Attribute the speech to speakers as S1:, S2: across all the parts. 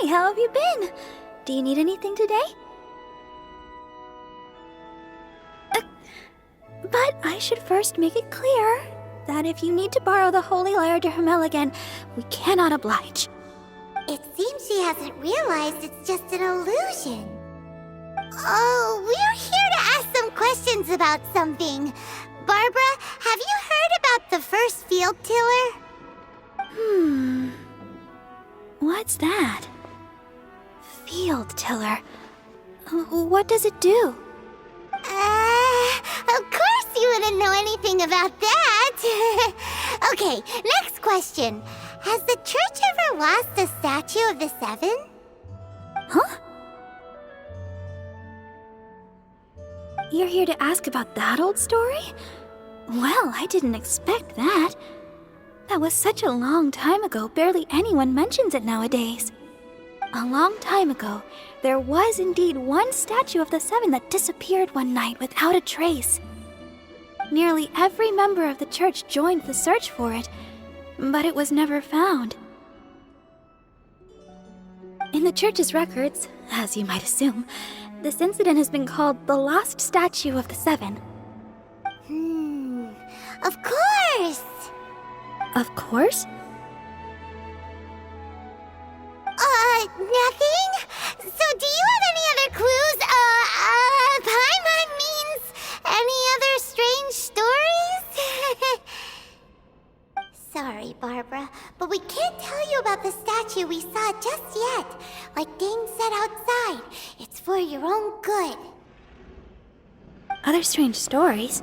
S1: Hi, how have you been? Do you need anything today? But I should first make it clear that if you need to borrow the Holy Lyre de Hermel again, we cannot oblige.
S2: It seems she hasn't realized it's just an illusion. Oh, we're here to ask some questions about something. Barbara, have you heard about the first field tiller?
S1: What's that? Field tiller. What does it do?
S2: Of course you wouldn't know anything about that. Okay, next question. Has the church ever lost a statue of the Seven?
S1: Huh? You're here to ask about that old story? Well, I didn't expect that. That was such a long time ago, barely anyone mentions it nowadays. A long time ago, there was indeed one statue of the Seven that disappeared one night without a trace. Nearly every member of the church joined the search for it, but it was never found. In the church's records, as you might assume, this incident has been called the Lost Statue of the Seven.
S2: Of course!
S1: Of course?
S2: Nothing? So do you have any other clues? Paimon means any other strange stories? Sorry, Barbara, but we can't tell you about the statue we saw just yet. Like Dane said outside, it's for your own good.
S1: Other strange stories?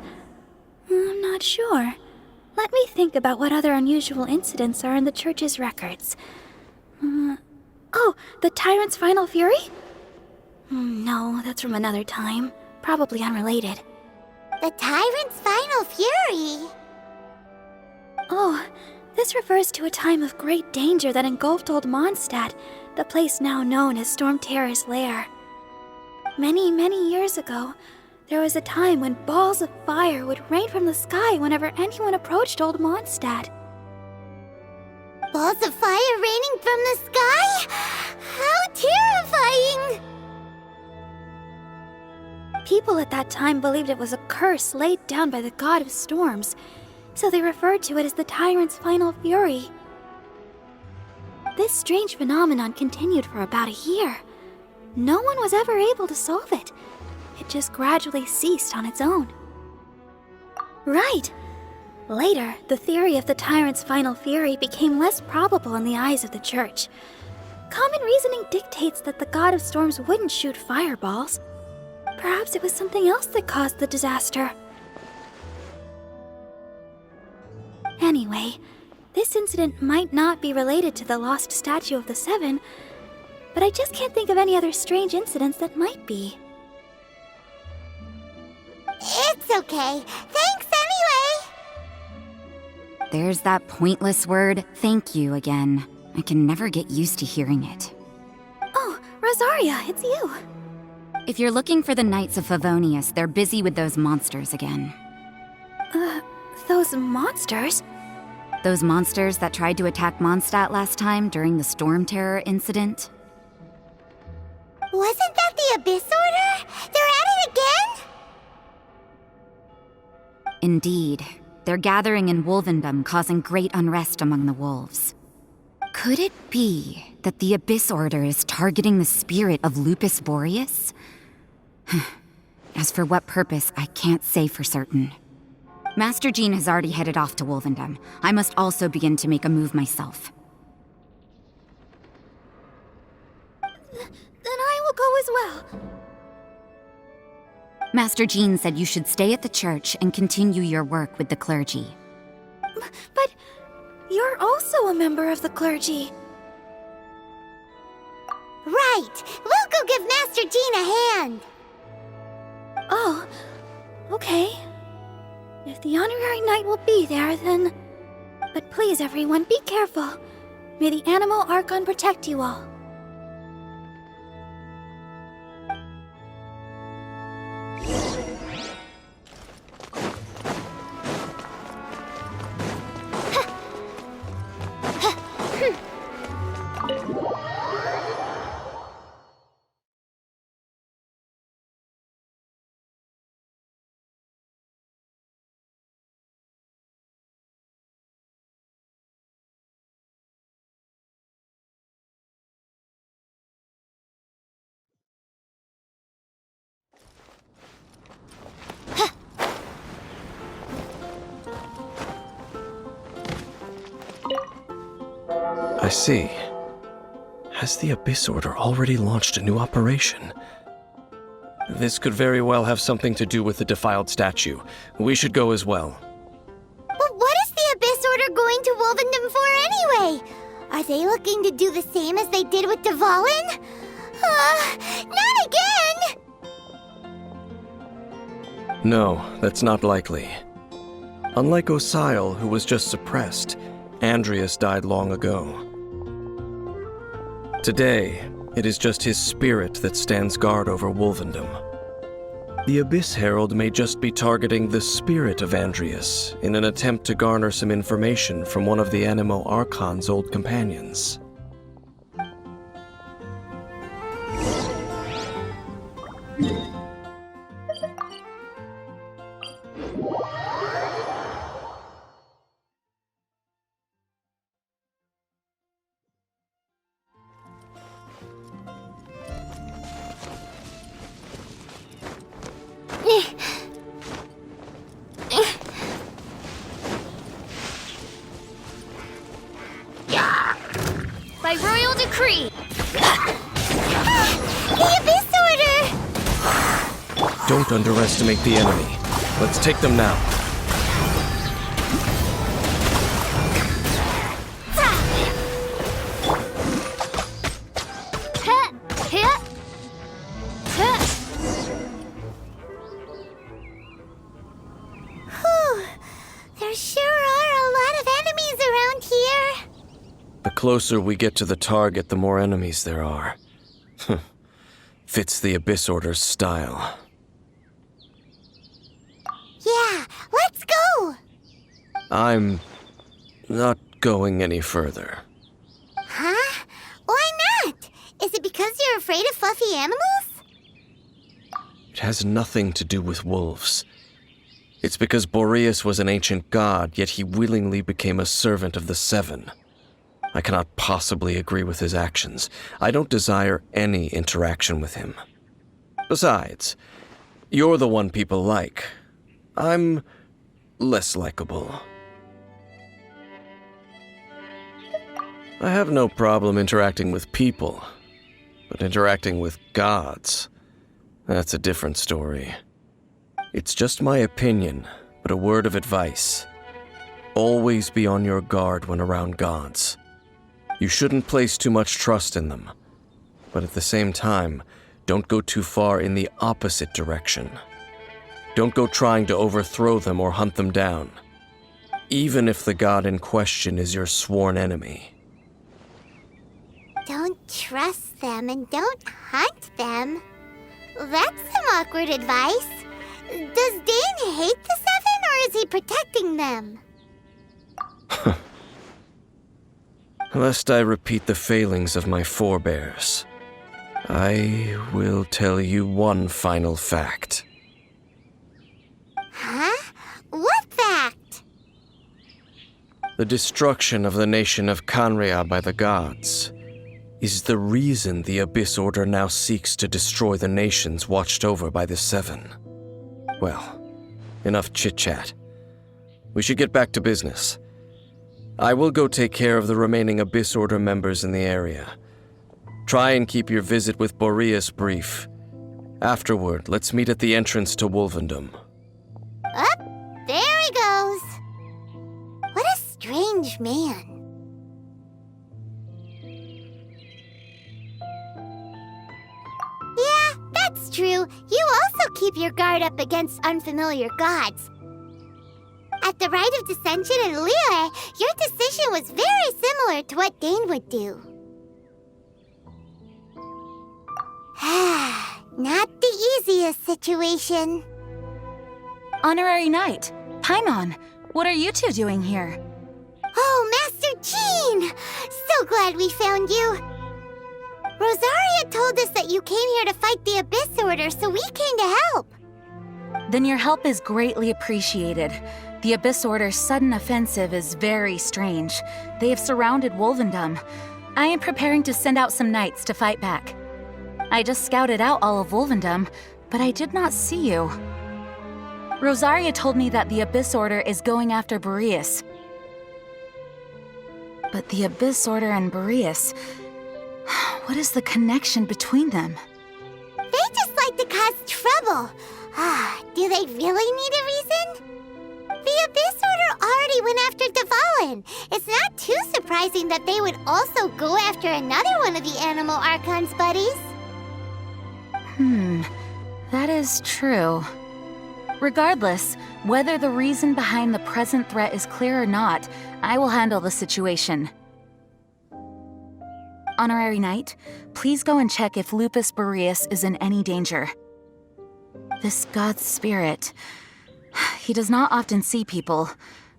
S1: I'm not sure. Let me think about what other unusual incidents are in the church's records. Oh, the Tyrant's Final Fury? No, that's from another time. Probably unrelated.
S2: The Tyrant's Final Fury?
S1: Oh, this refers to a time of great danger that engulfed Old Mondstadt, the place now known as Storm Terror's lair. Many, many years ago, there was a time when balls of fire would rain from the sky whenever anyone approached Old Mondstadt.
S2: Balls of fire raining from the sky? How terrifying!
S1: People at that time believed it was a curse laid down by the god of storms, so they referred to it as the Tyrant's Final Fury. This strange phenomenon continued for about a year. No one was ever able to solve it. It just gradually ceased on its own. Right! Later, the theory of the Tyrant's Final Fury became less probable in the eyes of the church. Common reasoning dictates that the god of storms wouldn't shoot fireballs. Perhaps it was something else that caused the disaster. Anyway, this incident might not be related to the lost statue of the Seven, but I just can't think of any other strange incidents that might be.
S2: It's okay. Thanks anyway!
S3: There's that pointless word, thank you, again. I can never get used to hearing it.
S1: Oh, Rosaria, it's you.
S3: If you're looking for the Knights of Favonius, they're busy with those monsters again.
S1: Those monsters?
S3: Those monsters that tried to attack Mondstadt last time during the Storm Terror incident?
S2: Wasn't that the Abyss Order? They're at it again?
S3: Indeed. They're gathering in Wolvendom, causing great unrest among the wolves. Could it be that the Abyss Order is targeting the spirit of Lupus Boreas? As for what purpose, I can't say for certain. Master Jean has already headed off to Wolvendom. I must also begin to make a move myself.
S1: Then I will go as well.
S3: Master Jean said you should stay at the church and continue your work with the clergy.
S1: But you're also a member of the clergy.
S2: Right! We'll go give Master Jean a hand!
S1: Oh, okay. If the honorary knight will be there, then... But please, everyone, be careful. May the animal Archon protect you all.
S4: I see. Has the Abyss Order already launched a new operation? This could very well have something to do with the defiled statue. We should go as well.
S2: But what is the Abyss Order going to Wolvendom for anyway? Are they looking to do the same as they did with Dvalin? Not again!
S4: No, that's not likely. Unlike Osial, who was just suppressed, Andreas died long ago. Today, it is just his spirit that stands guard over Wolvendom. The Abyss Herald may just be targeting the spirit of Andreas in an attempt to garner some information from one of the Animo Archon's old companions.
S1: By royal decree!
S2: The Abyss Order!
S4: Don't underestimate the enemy. Let's take them now.
S2: Whew. There sure are a lot of enemies around here.
S4: The closer we get to the target, the more enemies there are. Fits the Abyss Order's style.
S2: Yeah, let's go!
S4: I'm not going any further.
S2: Huh? Why not? Is it because you're afraid of fluffy animals?
S4: It has nothing to do with wolves. It's because Boreas was an ancient god, yet he willingly became a servant of the Seven. I cannot possibly agree with his actions. I don't desire any interaction with him. Besides, you're the one people like. I'm less likable. I have no problem interacting with people, but interacting with gods, that's a different story. It's just my opinion, but a word of advice. Always be on your guard when around gods. You shouldn't place too much trust in them, but at the same time, don't go too far in the opposite direction. Don't go trying to overthrow them or hunt them down, even if the god in question is your sworn enemy.
S2: Don't trust them and don't hunt them. That's some awkward advice. Does Dane hate the Seven, or is he protecting them?
S4: Lest I repeat the failings of my forebears, I will tell you one final fact.
S2: Huh? What fact?
S4: The destruction of the nation of Canrea by the gods is the reason the Abyss Order now seeks to destroy the nations watched over by the Seven. Well, enough chit-chat. We should get back to business. I will go take care of the remaining Abyss Order members in the area. Try and keep your visit with Boreas brief. Afterward, let's meet at the entrance to Wolvendom.
S2: Up, there he goes. What a strange man. Yeah, that's true. You also keep your guard up against unfamiliar gods. At the Rite of Dissension in Liyue, your decision was very similar to what Dane would do. Not the easiest situation.
S5: Honorary Knight, Paimon, what are you two doing here?
S2: Oh, Master Jean! So glad we found you. Rosaria told us that you came here to fight the Abyss Order, so we came to help.
S5: Then your help is greatly appreciated. The Abyss Order's sudden offensive is very strange. They have surrounded Wolvendom. I am preparing to send out some knights to fight back. I just scouted out all of Wolvendom, but I did not see you. Rosaria told me that the Abyss Order is going after Boreas. But the Abyss Order and Boreas... What is the connection between them?
S2: They just like to cause trouble. Do they really need a reason? The Abyss Order already went after Dvalin. It's not too surprising that they would also go after another one of the Animal Archon's buddies.
S5: That is true. Regardless, whether the reason behind the present threat is clear or not, I will handle the situation. Honorary Knight, please go and check if Lupus Boreas is in any danger. This god's spirit... He does not often see people,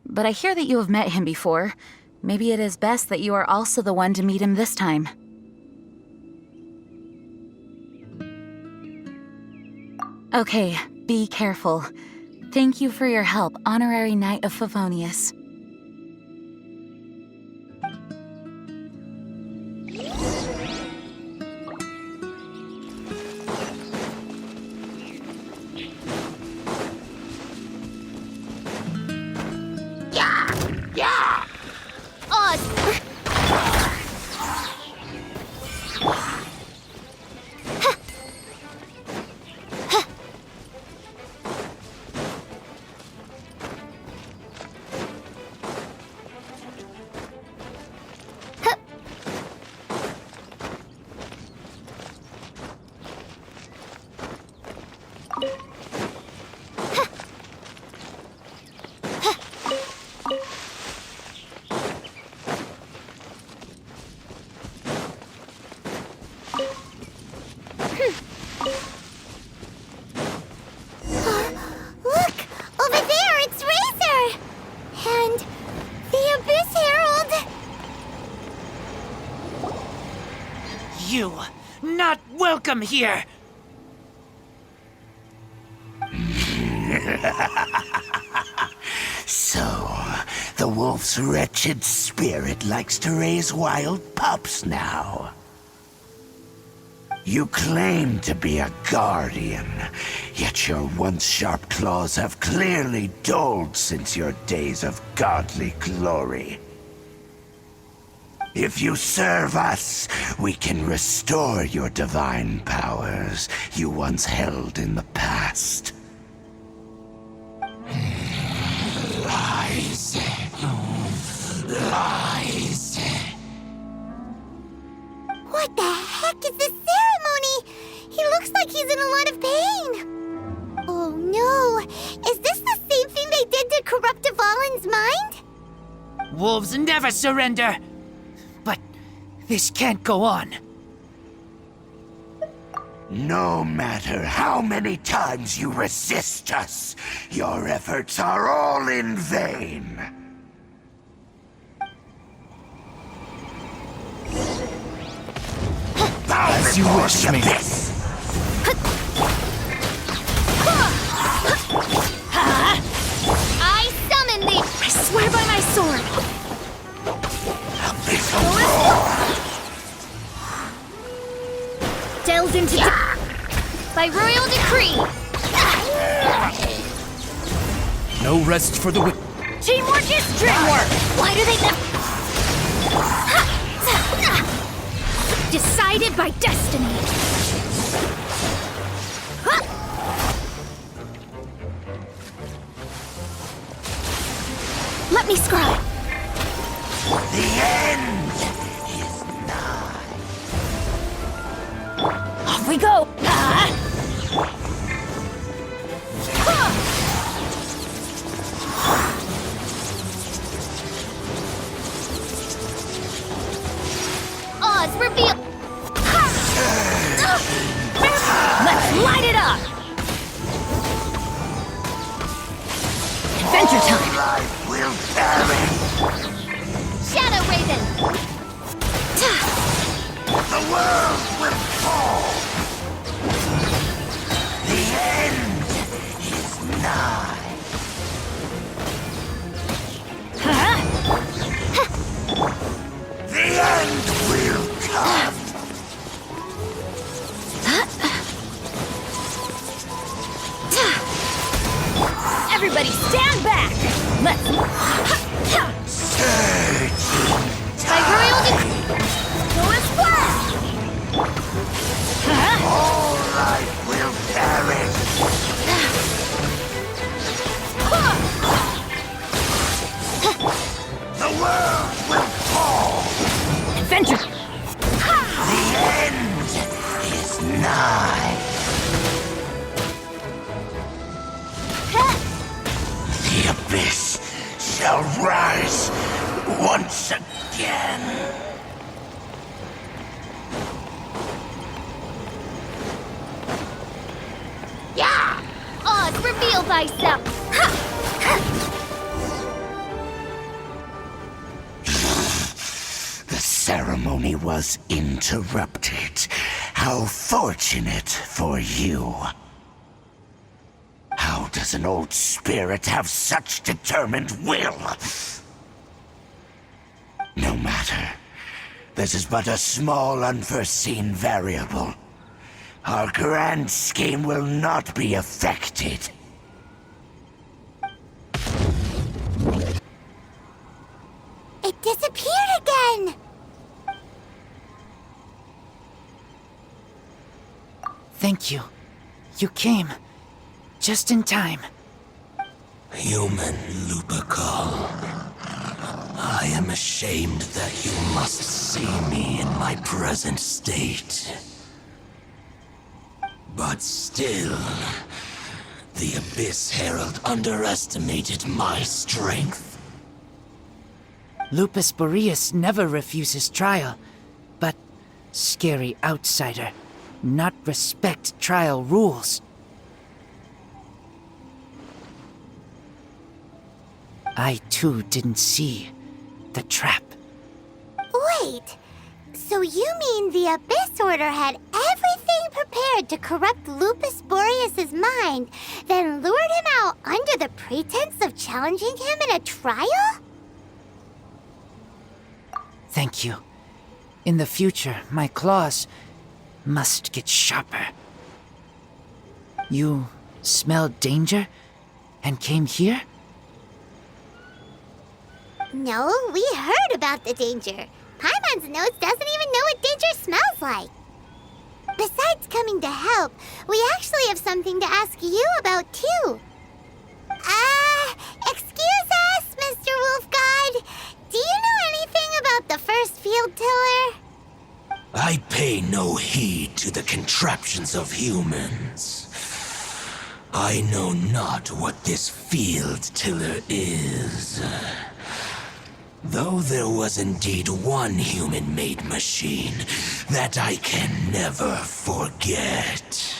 S5: but I hear that you have met him before. Maybe it is best that you are also the one to meet him this time. Okay, be careful. Thank you for your help, Honorary Knight of Favonius.
S6: You, not welcome here!
S7: So, the wolf's wretched spirit likes to raise wild pups now. You claim to be a guardian, yet your once sharp claws have clearly dulled since your days of godly glory. If you serve us, we can restore your divine powers you once held in the past. Lies. Lies.
S2: What the heck is this ceremony? He looks like he's in a lot of pain. Oh no! Is this the same thing they did to corrupt Dvalin's mind?
S6: Wolves never surrender! But this can't go on.
S7: No matter how many times you resist us, your efforts are all in vain.
S6: As you wish, me.
S1: I summon thee! I swear by my sword! Delved into by royal decree!
S6: No rest for the wicked.
S1: Teamwork is dreamwork! Why do they decided by destiny! Let me scribe!
S7: The end is nigh.
S1: Off we go! Oz, reveal! Let's light it up! Adventure time!
S7: Life will perish.
S1: Shadow Raven!
S7: The world will fall. The end is nigh. The end will come.
S1: Everybody stand back! Let's...
S7: Surging shall rise once again.
S2: Yeah! Oz, reveal thyself!
S7: The ceremony was interrupted. How fortunate for you. How does an old spirit have such determined will? No matter. This is but a small, unforeseen variable. Our grand scheme will not be affected.
S2: It disappeared again!
S6: Thank you. You came. Just in time.
S8: Human Lupercal, I am ashamed that you must see me in my present state. But still, the Abyss Herald underestimated my strength.
S6: Lupus Boreas never refuses trial, but scary outsider, not respect trial rules. I too didn't see the trap.
S2: Wait, so you mean the Abyss Order had everything prepared to corrupt Lupus Boreas' mind, then lured him out under the pretense of challenging him in a trial?
S6: Thank you. In the future, my claws must get sharper. You smelled danger and came here?
S2: No, we heard about the danger. Paimon's nose doesn't even know what danger smells like. Besides coming to help, we actually have something to ask you about, too. Excuse us, Mr. Wolf God. Do you know anything about the first field tiller?
S8: I pay no heed to the contraptions of humans. I know not what this field tiller is. Though there was indeed one human-made machine that I can never forget.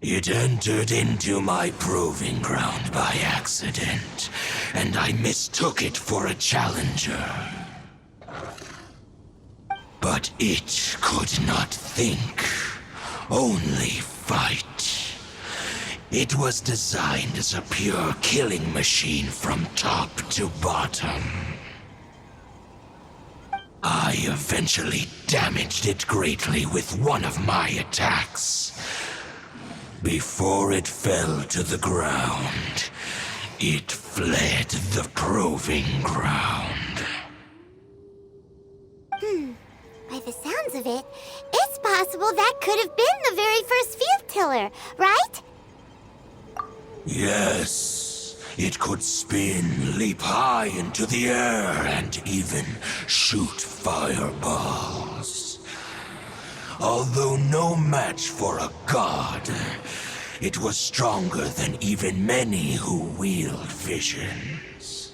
S8: It entered into my proving ground by accident, and I mistook it for a challenger. But it could not think, only fight. It was designed as a pure killing machine from top to bottom. I eventually damaged it greatly with one of my attacks. Before it fell to the ground, it fled the proving ground.
S2: By the sounds of it, it's possible that could have been the very first field tiller, right?
S8: Yes, it could spin, leap high into the air, and even shoot fireballs. Although no match for a god, it was stronger than even many who wield visions.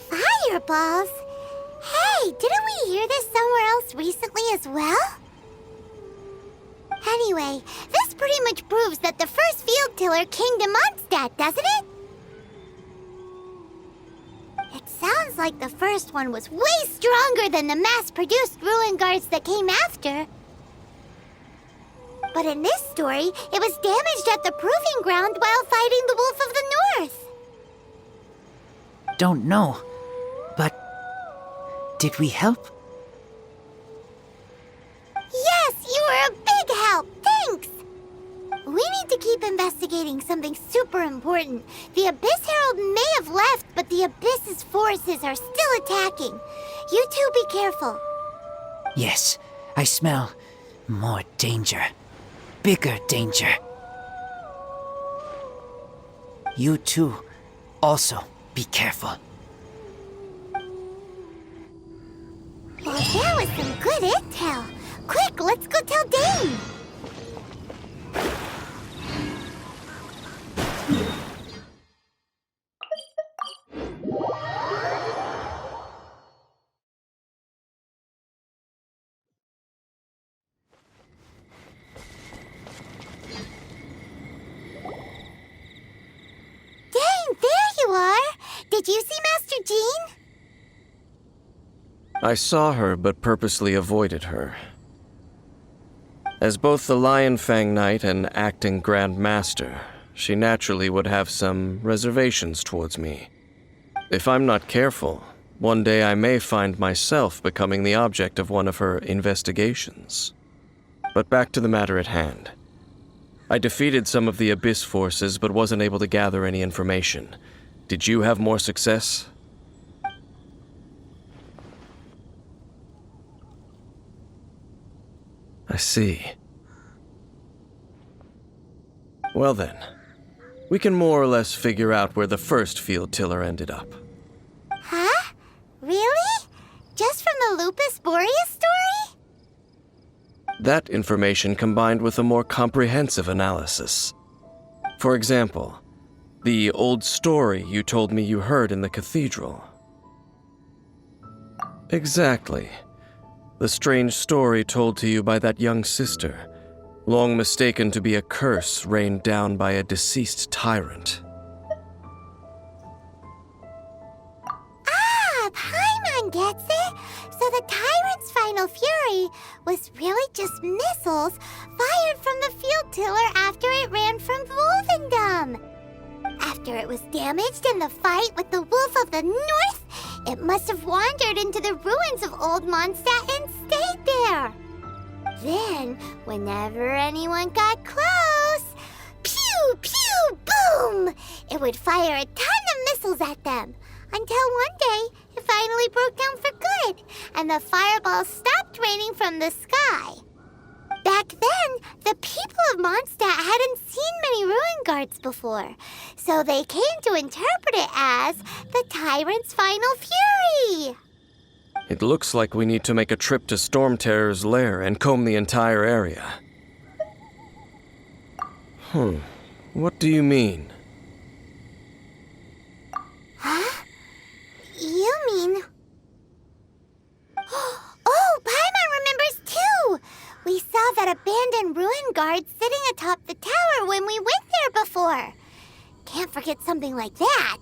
S2: Fireballs? Hey, didn't we hear this somewhere else recently as well? Anyway, this pretty much proves that the first field tiller came to Mondstadt, doesn't it? It sounds like the first one was way stronger than the mass-produced ruin guards that came after. But in this story, it was damaged at the proving ground while fighting the Wolf of the North.
S6: Don't know, but did we help?
S2: Yes, you were a big help. Thanks. We need to keep investigating something super important. The Abyss Herald may have left, but the Abyss's forces are still attacking. You two be careful.
S6: Yes, I smell more danger. Bigger danger. You too, also be careful.
S2: Well, there was some good intel. Quick, let's go tell Dane. Did you see Master Jean?
S4: I saw her, but purposely avoided her. As both the Lion Fang Knight and acting Grand Master, she naturally would have some reservations towards me. If I'm not careful, one day I may find myself becoming the object of one of her investigations. But back to the matter at hand. I defeated some of the Abyss forces, but wasn't able to gather any information. Did you have more success? I see. Well then, we can more or less figure out where the first field tiller ended up.
S2: Huh? Really? Just from the Lupus Boreas story?
S4: That information combined with a more comprehensive analysis. For example, the old story you told me you heard in the cathedral. Exactly. The strange story told to you by that young sister, long mistaken to be a curse rained down by a deceased tyrant.
S2: Ah, Paimon gets it! So the tyrant's final fury was really just missiles fired from the field tiller after it ran from Wolvendom. After it was damaged in the fight with the Wolf of the North, it must have wandered into the ruins of Old Mondstadt and stayed there. Then, whenever anyone got close, pew, pew, boom! It would fire a ton of missiles at them, until one day it finally broke down for good, and the fireballs stopped raining from the sky. Back then, the people of Mondstadt hadn't seen many ruin guards before, so they came to interpret it as the tyrant's final fury.
S4: It looks like we need to make a trip to Storm Terror's lair and comb the entire area. What do you mean?
S2: Huh? You mean... Oh, Paimon remembers too! We saw that abandoned ruin guard sitting atop the tower when we went there before. Can't forget something like that.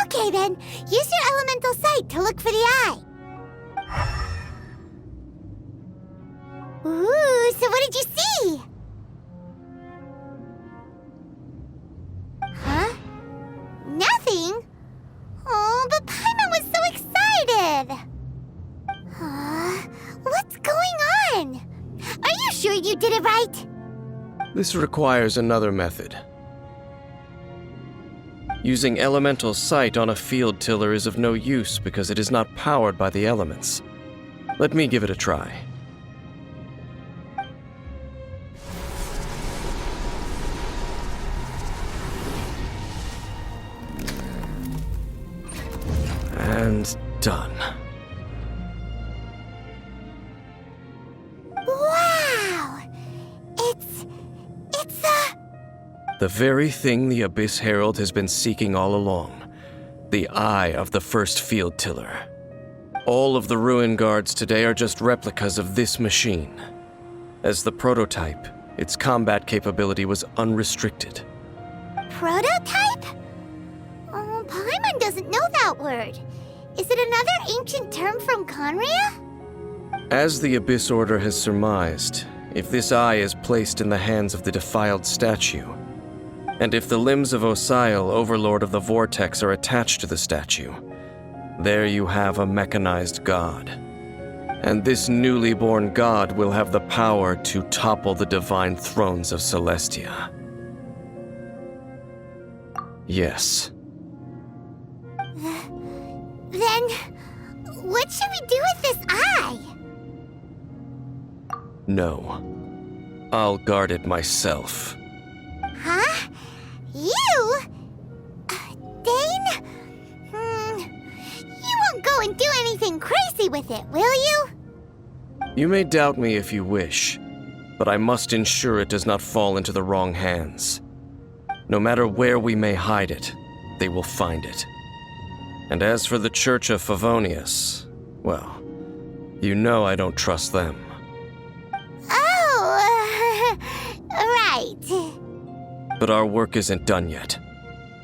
S2: Okay then, use your elemental sight to look for the eye. Ooh, so what did you see? Huh? Nothing? Oh, but Paimon was so excited. What's going on? Are you sure you did it right?
S4: This requires another method. Using elemental sight on a field tiller is of no use because it is not powered by the elements. Let me give it a try. And done.
S2: Wow! It's a...
S4: The very thing the Abyss Herald has been seeking all along. The eye of the first field tiller. All of the ruin guards today are just replicas of this machine. As the prototype, its combat capability was unrestricted.
S2: Prototype? Oh, Paimon doesn't know that word. Is it another ancient term from Conria?
S4: As the Abyss Order has surmised, if this eye is placed in the hands of the defiled statue, and if the limbs of Osial, Overlord of the Vortex, are attached to the statue, there you have a mechanized god. And this newly born god will have the power to topple the divine thrones of Celestia. Yes.
S2: Then, what should we do with this eye?
S4: No. I'll guard it myself.
S2: Huh? You? Dane? You won't go and do anything crazy with it, will you?
S4: You may doubt me if you wish, but I must ensure it does not fall into the wrong hands. No matter where we may hide it, they will find it. And as for the Church of Favonius, well, you know I don't trust them.
S2: Oh, right.
S4: But our work isn't done yet.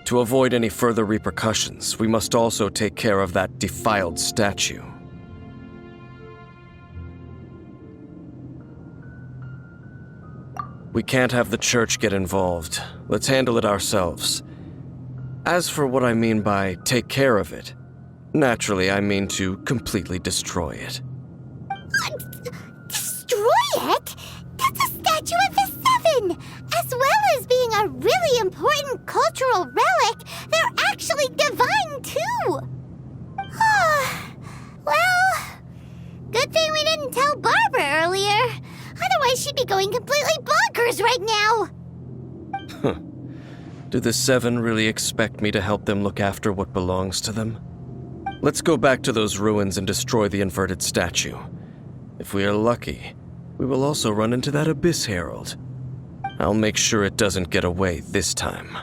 S4: To avoid any further repercussions, we must also take care of that defiled statue. We can't have the church get involved. Let's handle it ourselves. As for what I mean by take care of it, naturally I mean to completely destroy it.
S2: Destroy it? That's a statue of the Seven! As well as being a really important cultural relic, they're actually divine too! Well, good thing we didn't tell Barbara earlier. Otherwise she'd be going completely bonkers right now!
S4: Do the Seven really expect me to help them look after what belongs to them? Let's go back to those ruins and destroy the inverted statue. If we are lucky, we will also run into that Abyss Herald. I'll make sure it doesn't get away this time.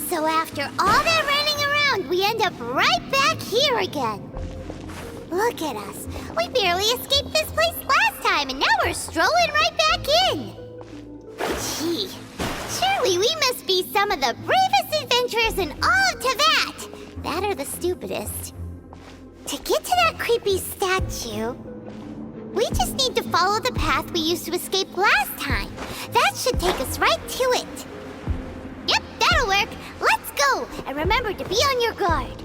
S2: So after all that running around, we end up right back here again. Look at us. We barely escaped this place last time, and now we're strolling right back in. Gee, surely we must be some of the bravest adventurers in all of Teyvat. That or the stupidest. To get to that creepy statue, we just need to follow the path we used to escape last time. That should take us right to it. Yep, that'll work. Let's go, and remember to be on your guard.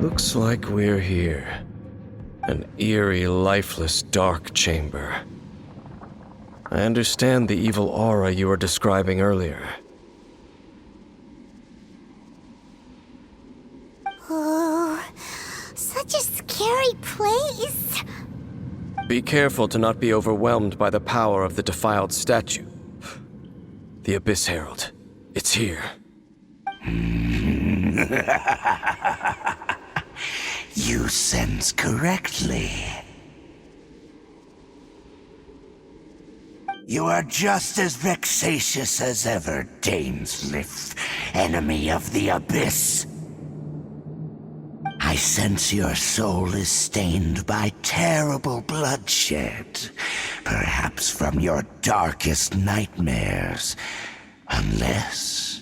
S4: Looks like we're here. An eerie, lifeless, dark chamber. I understand the evil aura you were describing earlier.
S2: Oh, such a scary place.
S4: Be careful to not be overwhelmed by the power of the defiled statue. The Abyss Herald. It's here.
S7: You sense correctly. You are just as vexatious as ever, Dainsliff, enemy of the Abyss. I sense your soul is stained by terrible bloodshed, perhaps from your darkest nightmares, unless...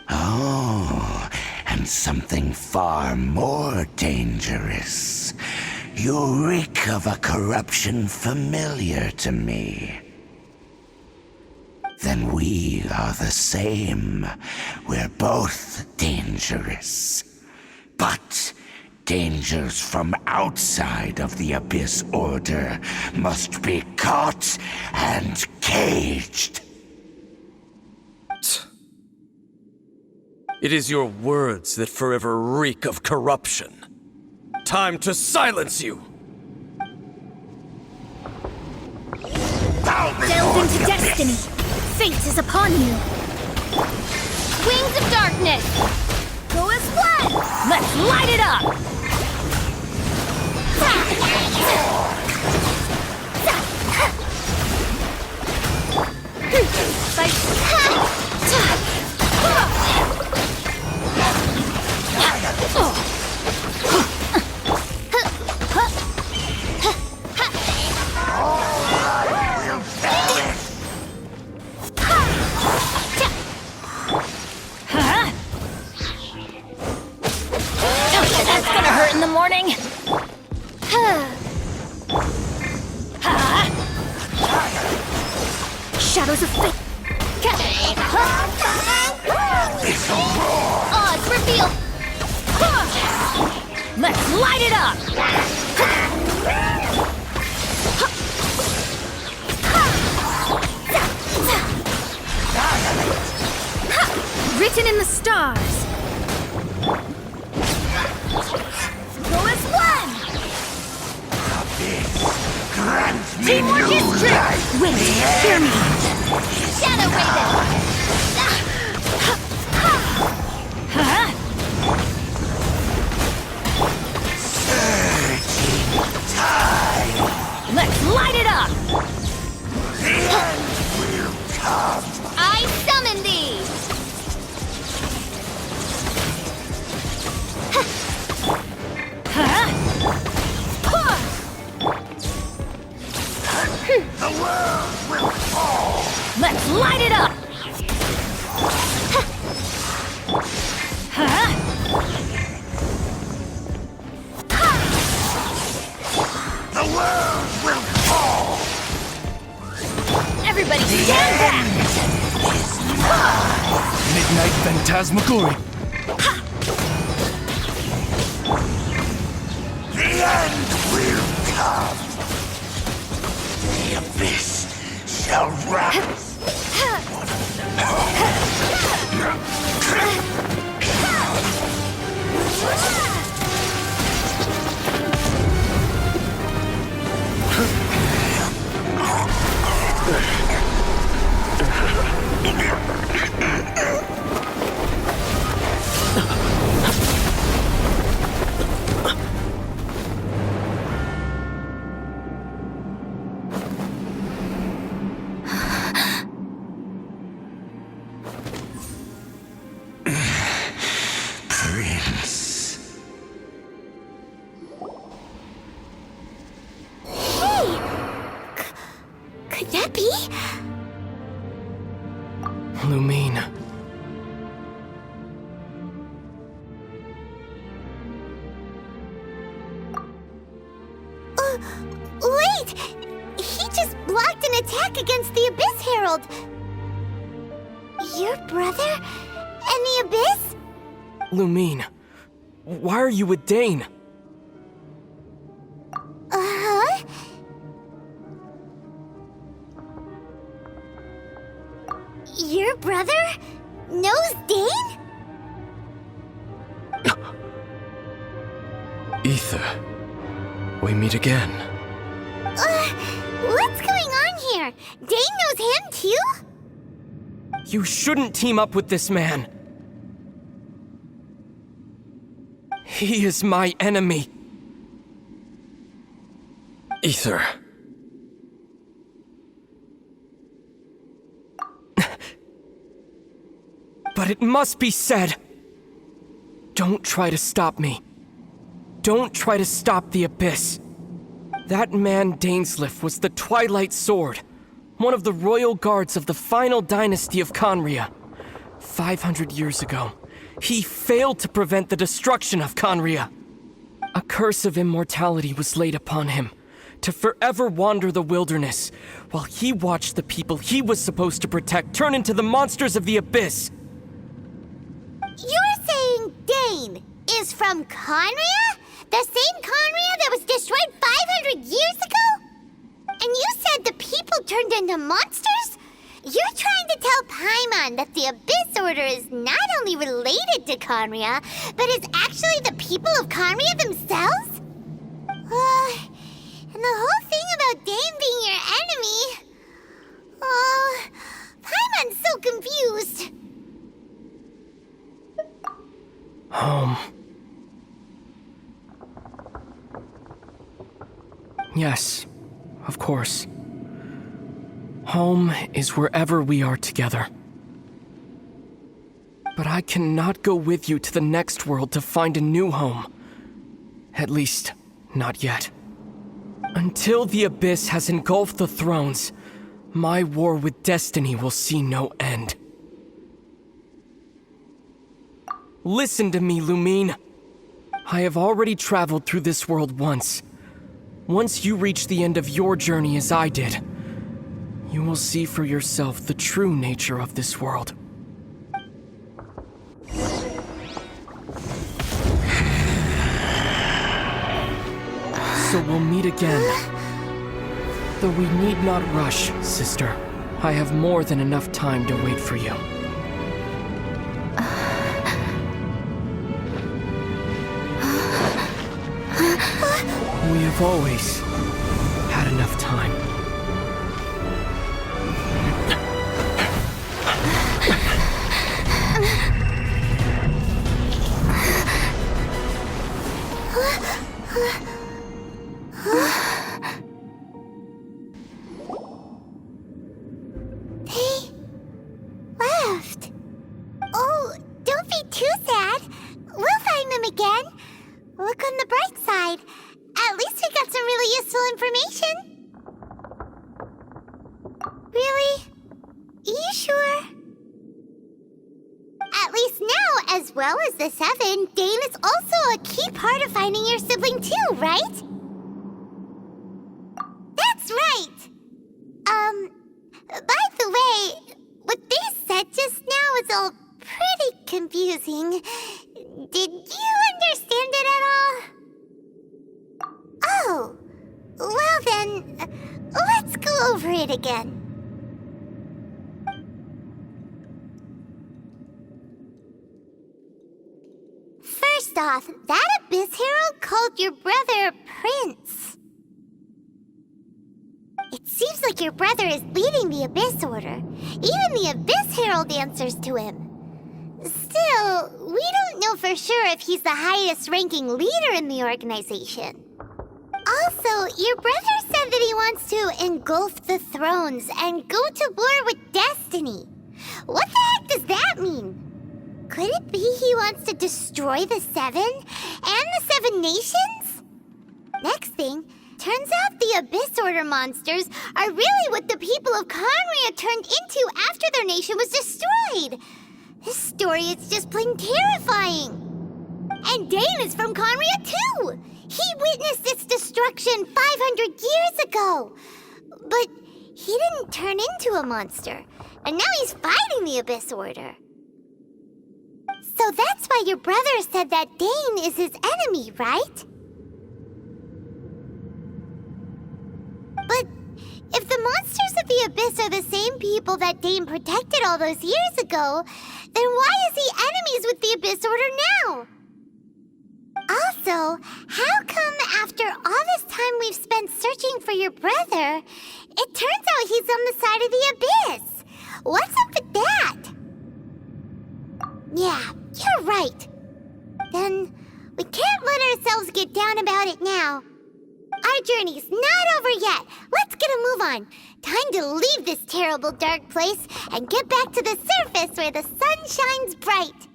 S7: Oh, and something far more dangerous. You reek of a corruption familiar to me. Then we are the same. We're both dangerous. But dangers from outside of the Abyss Order must be caught and caged.
S4: It is your words that forever reek of corruption. Time to silence you!
S1: Delve into destiny. Fate is upon you. Wings of darkness. Go as one. Let's light it up. That's gonna hurt in the morning. Shadows of fate. Odds revealed. Let's light it up. Written in the stars. Go as one. Teamwork is true. Wait, hear me. Shadow Raven. Let's light it up.
S7: The end will come.
S1: I summon thee.
S7: The world will fall.
S1: Let's light it up.
S7: The world will fall.
S1: Everybody stand back.
S9: Midnight Phantasmagoria.
S7: The end will come. The Abyss shall rise. Prince.
S2: Hey! Could that be?
S9: Lumine.
S2: Wait! He just blocked an attack against the Abyss Herald! Your brother? And the Abyss?
S9: Lumine. Why are you with Dane?
S2: Uh-huh? Your brother knows Dane?
S4: Ether, we meet again.
S2: What's going on here? Dane knows him too?
S9: You shouldn't team up with this man. He is my enemy.
S4: Ether.
S9: But it must be said. Don't try to stop me. Don't try to stop the Abyss. That man Dainsleif was the Twilight Sword, one of the royal guards of the final dynasty of Conria. 500 years ago, he failed to prevent the destruction of Conria. A curse of immortality was laid upon him, to forever wander the wilderness, while he watched the people he was supposed to protect turn into the monsters of the Abyss.
S2: You're saying Dane is from Conria? The same Conria that was destroyed 500 years ago? And you said the people turned into monsters? You're trying to tell Paimon that the Abyss Order is not only related to Conria, but is actually the people of Conria themselves? And the whole thing about Dane being your enemy... Oh, Paimon's so confused.
S9: Yes, of course. Home is wherever we are together. But I cannot go with you to the next world to find a new home. At least, not yet. Until the Abyss has engulfed the thrones, my war with destiny will see no end. Listen to me, Lumine. I have already traveled through this world once. Once you reach the end of your journey as I did, you will see for yourself the true nature of this world. So we'll meet again. Though we need not rush, sister. I have more than enough time to wait for you. We have always had enough time.
S2: They left. Oh, don't be too sad. We'll find them again. Look on the bright side. At least we got some really useful information. Really? You sure? At least now, as well as the Seven, Dane is also a key part of finding your sibling too, right? That's right! By the way, what they said just now is all pretty confusing. Did you understand it at all? Oh, well then, let's go over it again. First off, that Abyss Herald called your brother Prince. It seems like your brother is leading the Abyss Order. Even the Abyss Herald answers to him. Still, we don't know for sure if he's the highest-ranking leader in the organization. Also, your brother said that he wants to engulf the thrones and go to war with destiny. What the heck does that mean? Could it be he wants to destroy the Seven and the Seven Nations? Next thing, turns out the Abyss Order monsters are really what the people of Conria turned into after their nation was destroyed. This story is just plain terrifying. And Dane is from Conria too. He witnessed its destruction 500 years ago. But he didn't turn into a monster. And now he's fighting the Abyss Order. So that's why your brother said that Dane is his enemy, right? But if the monsters of the Abyss are the same people that Dane protected all those years ago, then why is he enemies with the Abyss Order now? Also, how come after all this time we've spent searching for your brother, it turns out he's on the side of the Abyss? What's up with that? Yeah, you're right. Then we can't let ourselves get down about it now. Our journey's not over yet. Let's get a move on. Time to leave this terrible dark place and get back to the surface where the sun shines bright.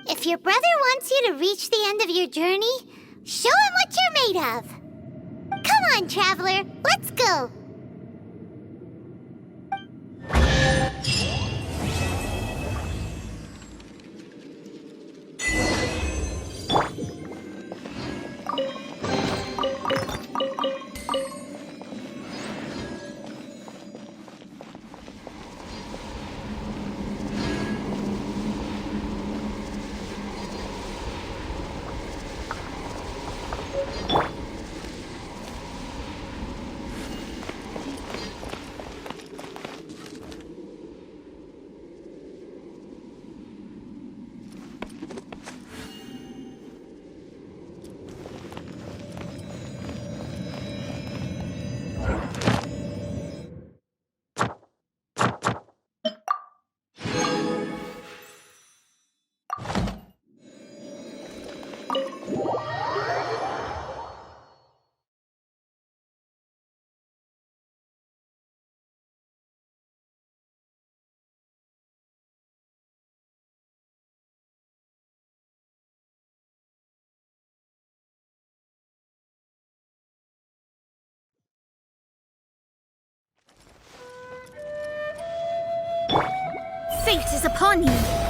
S2: If your brother wants you to reach the end of your journey, show him what you're made of. Come on, traveler. Let's go.
S1: fate is upon you.